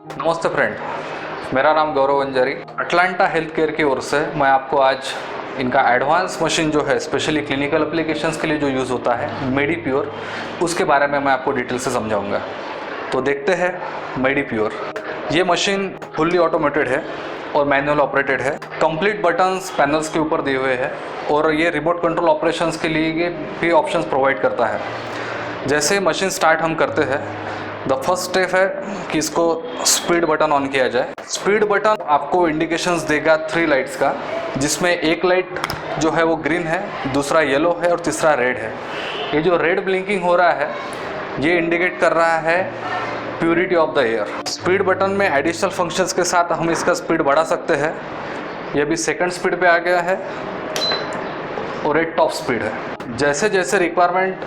नमस्ते फ्रेंड, मेरा नाम गौरव अंजारी। अटलांटा हेल्थ केयर की ओर से मैं आपको आज इनका एडवांस मशीन जो है स्पेशली क्लिनिकल एप्लीकेशंस के लिए जो यूज़ होता है मेडिप्योर, उसके बारे में मैं आपको डिटेल से समझाऊंगा। तो देखते हैं मेडिप्योर। ये मशीन फुल्ली ऑटोमेटेड है और मैनुअल ऑपरेटेड है। कंप्लीट बटन्स पैनल्स के ऊपर दिए हुए हैं और ये रिमोट कंट्रोल ऑपरेशंस के लिए भी ऑप्शंस प्रोवाइड करता है। जैसे मशीन स्टार्ट हम करते हैं, द फर्स्ट स्टेप है कि इसको स्पीड बटन ऑन किया जाए। स्पीड बटन आपको इंडिकेशंस देगा 3 लाइट्स का, जिसमें एक लाइट जो है वो ग्रीन है, दूसरा येलो है और तीसरा रेड है। ये जो रेड ब्लिंकिंग हो रहा है ये इंडिकेट कर रहा है purity of the air. Speed button में एडिशनल फंक्शंस के साथ हम इसका स्पीड बढ़ा सकते हैं। ये भी सेकंड स्पीड पे आ गया है और एक टॉप स्पीड है। जैसे जैसे रिक्वायरमेंट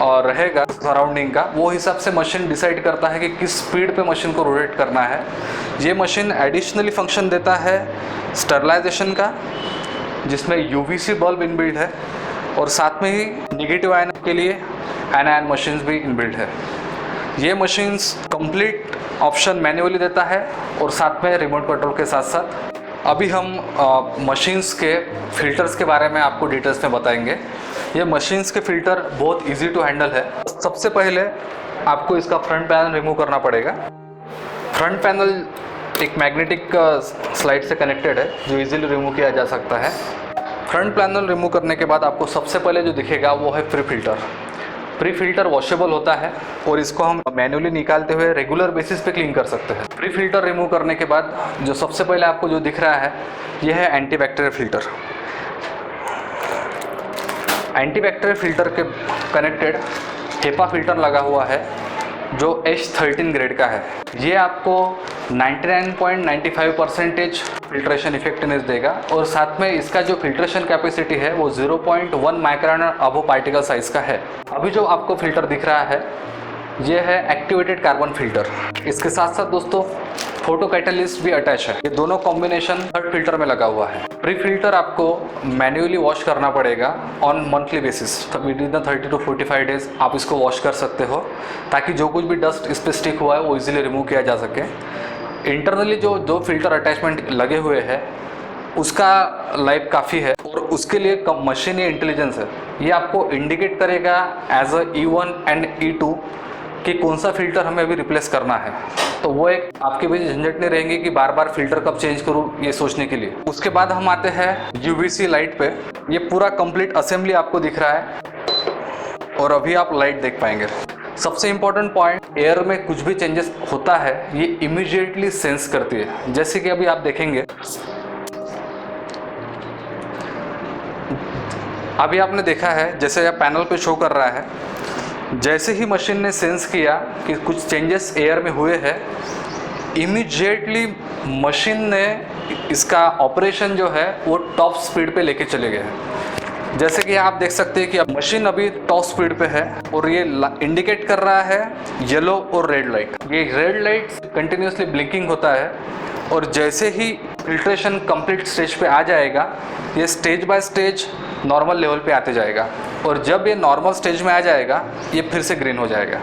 और रहेगा सराउंडिंग का, वो हिसाब से मशीन डिसाइड करता है कि किस स्पीड पे मशीन को रोटेट करना है। ये मशीन एडिशनली फंक्शन देता है स्टरलाइजेशन का, जिसमें यूवीसी बल्ब इनबिल्ट है और साथ में ही नेगेटिव आयन के लिए एनायन मशीन्स भी इनबिल्ट है। ये मशीन्स कंप्लीट ऑप्शन मैन्युअली देता है और साथ में रिमोट कंट्रोल के साथ साथ। अभी हम मशीन्स के फ़िल्टर्स के बारे में आपको डिटेल्स में बताएंगे। ये मशीन्स के फ़िल्टर बहुत इजी टू हैंडल है। सबसे पहले आपको इसका फ्रंट पैनल रिमूव करना पड़ेगा। फ्रंट पैनल एक मैग्नेटिक स्लाइड से कनेक्टेड है जो इजीली रिमूव किया जा सकता है। फ्रंट पैनल रिमूव करने के बाद आपको सबसे पहले जो दिखेगा वो है pre filter. Pre filter washable होता है और इसको हम मैन्युअली निकालते हुए रेगुलर बेसिस पे क्लीन कर सकते हैं। प्री फ़िल्टर रिमूव करने के बाद जो सबसे पहले आपको जो दिख रहा है यह है एंटीबैक्टीरियल फ़िल्टर। एंटीबैक्टीरियल फ़िल्टर के कनेक्टेड हेपा फ़िल्टर लगा हुआ है जो H13 ग्रेड का है। ये आपको 99.95% फिल्ट्रेशन इफेक्टिवनेस देगा और साथ में इसका जो फिल्ट्रेशन कैपेसिटी है वो 0.1 माइक्रोन अबो पार्टिकल साइज का है। अभी जो आपको फ़िल्टर दिख रहा है ये है एक्टिवेटेड कार्बन फ़िल्टर। इसके साथ साथ दोस्तों फोटो कैटलिस्ट भी अटैच है। ये दोनों कॉम्बिनेशन थर्ड फ़िल्टर में लगा हुआ है। प्री फ़िल्टर आपको मैन्युअली वॉश करना पड़ेगा on monthly basis. With in 30 to 45 days आप इसको वॉश कर सकते हो ताकि जो कुछ भी डस्ट इस पर स्टिक हुआ है वो इजीली रिमूव किया जा सके। इंटरनली जो दो फिल्टर अटैचमेंट लगे हुए हैं उसका लाइफ काफ़ी है और उसके लिए मशीन या इंटेलिजेंस है। ये आपको इंडिकेट करेगा as a E1 and E2 कि कौन सा फ़िल्टर हमें अभी रिप्लेस करना है। तो वो एक आपके बीच झंझट नहीं रहेंगी कि बार बार फ़िल्टर कब चेंज करूँ ये सोचने के लिए। उसके बाद हम आते हैं UVC लाइट पे। ये पूरा कंप्लीट असेंबली आपको दिख रहा है और अभी आप लाइट देख पाएंगे। सबसे इम्पोर्टेंट पॉइंट, एयर में कुछ भी चेंजेस होता है ये इमीडिएटली सेंस करती है। जैसे कि अभी आप देखेंगे, अभी आपने देखा है जैसे यह पैनल पे शो कर रहा है, जैसे ही मशीन ने सेंस किया कि कुछ चेंजेस एयर में हुए हैं, इमीडिएटली मशीन ने इसका ऑपरेशन जो है वो टॉप स्पीड पे लेके चले गए हैं। जैसे कि आप देख सकते हैं कि अब मशीन अभी टॉप स्पीड पे है और ये इंडिकेट कर रहा है येलो और रेड लाइट। ये रेड लाइट कंटिन्यूसली ब्लिंकिंग होता है और जैसे ही फिल्ट्रेशन कंप्लीट स्टेज पे आ जाएगा ये stage by stage normal level पे आते जाएगा और जब ये नॉर्मल स्टेज में आ जाएगा ये फिर से ग्रीन हो जाएगा।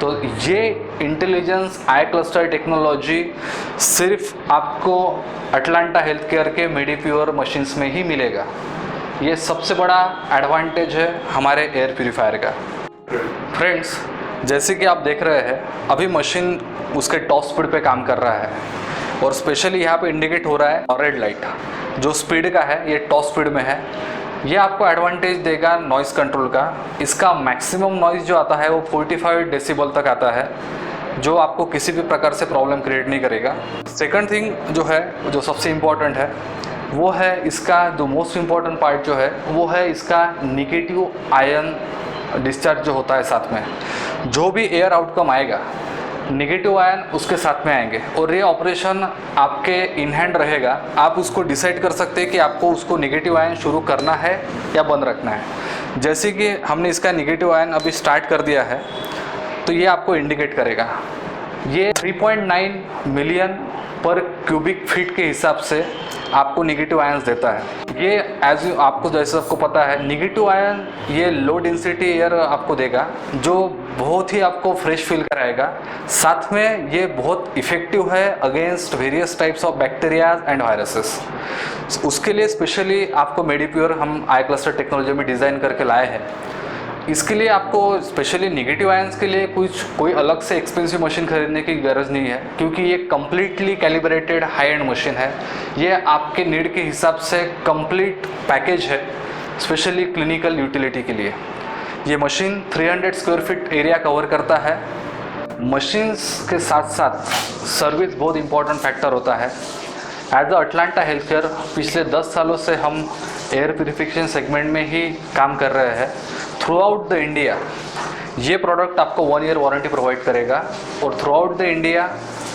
तो ये इंटेलिजेंस आई क्लस्टर टेक्नोलॉजी सिर्फ आपको अटलांटा हेल्थ केयर के मेडिप्योर मशीन्स में ही मिलेगा। ये सबसे बड़ा एडवांटेज है हमारे एयर प्यूरीफायर का। फ्रेंड्स, जैसे कि आप देख रहे हैं अभी मशीन उसके टॉप स्पीड पे काम कर रहा है और स्पेशली यहाँ पे इंडिकेट हो रहा है रेड लाइट जो स्पीड का है, ये टॉप स्पीड में है। ये आपको एडवांटेज देगा नॉइज़ कंट्रोल का। इसका मैक्सिमम नॉइज़ जो आता है वो 45 डेसिबल तक आता है, जो आपको किसी भी प्रकार से प्रॉब्लम क्रिएट नहीं करेगा। सेकंड थिंग जो है, जो सबसे इम्पोर्टेंट है, वो है इसका जो मोस्ट इम्पॉर्टेंट पार्ट जो है वो है इसका निगेटिव आयन डिस्चार्ज जो होता है। साथ में जो भी एयर आउटकम आएगा निगेटिव आयन उसके साथ में आएंगे और ये ऑपरेशन आपके इन हैंड रहेगा। आप उसको डिसाइड कर सकते हैं कि आपको उसको निगेटिव आयन शुरू करना है या बंद रखना है। जैसे कि हमने इसका निगेटिव आयन अभी स्टार्ट कर दिया है तो ये आपको इंडिकेट करेगा। ये 3.9 मिलियन पर क्यूबिक फीट के हिसाब से आपको नेगेटिव आयंस देता है। ये आपको जैसे आपको पता है नेगेटिव आयन ये लो डेंसिटी एयर आपको देगा जो बहुत ही आपको फ्रेश फील कराएगा। साथ में ये बहुत इफ़ेक्टिव है against various types of bacterias and viruses. उसके लिए स्पेशली आपको मेडिप्योर हम आई क्लस्टर टेक्नोलॉजी में डिज़ाइन करके लाए हैं। इसके लिए आपको स्पेशली नेगेटिव आयंस के लिए कोई अलग से एक्सपेंसिव मशीन खरीदने की ज़रूरत नहीं है, क्योंकि ये completely calibrated high and machine है। ये आपके नीड के हिसाब से कंप्लीट पैकेज है, स्पेशली क्लिनिकल यूटिलिटी के लिए। ये machine 300 square feet area cover करता है। मशीन्स के साथ साथ सर्विस बहुत इंपॉर्टेंट फैक्टर होता है। As a Atlanta health care पिछले 10 सालों से हम एयर प्यूरिफिकेशन सेगमेंट में ही काम कर रहे हैं। थ्रू आउट द इंडिया ये प्रोडक्ट आपको 1 ईयर वारंटी प्रोवाइड करेगा, और throughout the India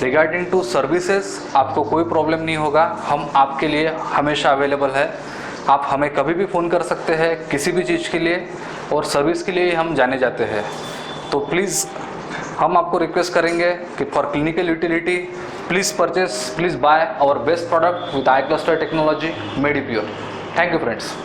regarding to services आपको कोई प्रॉब्लम नहीं होगा। हम आपके लिए हमेशा अवेलेबल है। आप हमें कभी भी फ़ोन कर सकते हैं किसी भी चीज़ के लिए, और सर्विस के लिए हम जाने जाते हैं। तो प्लीज़ हम आपको रिक्वेस्ट करेंगे कि for clinical utility please buy our best product with eye cluster technology Medipure. Thank you friends.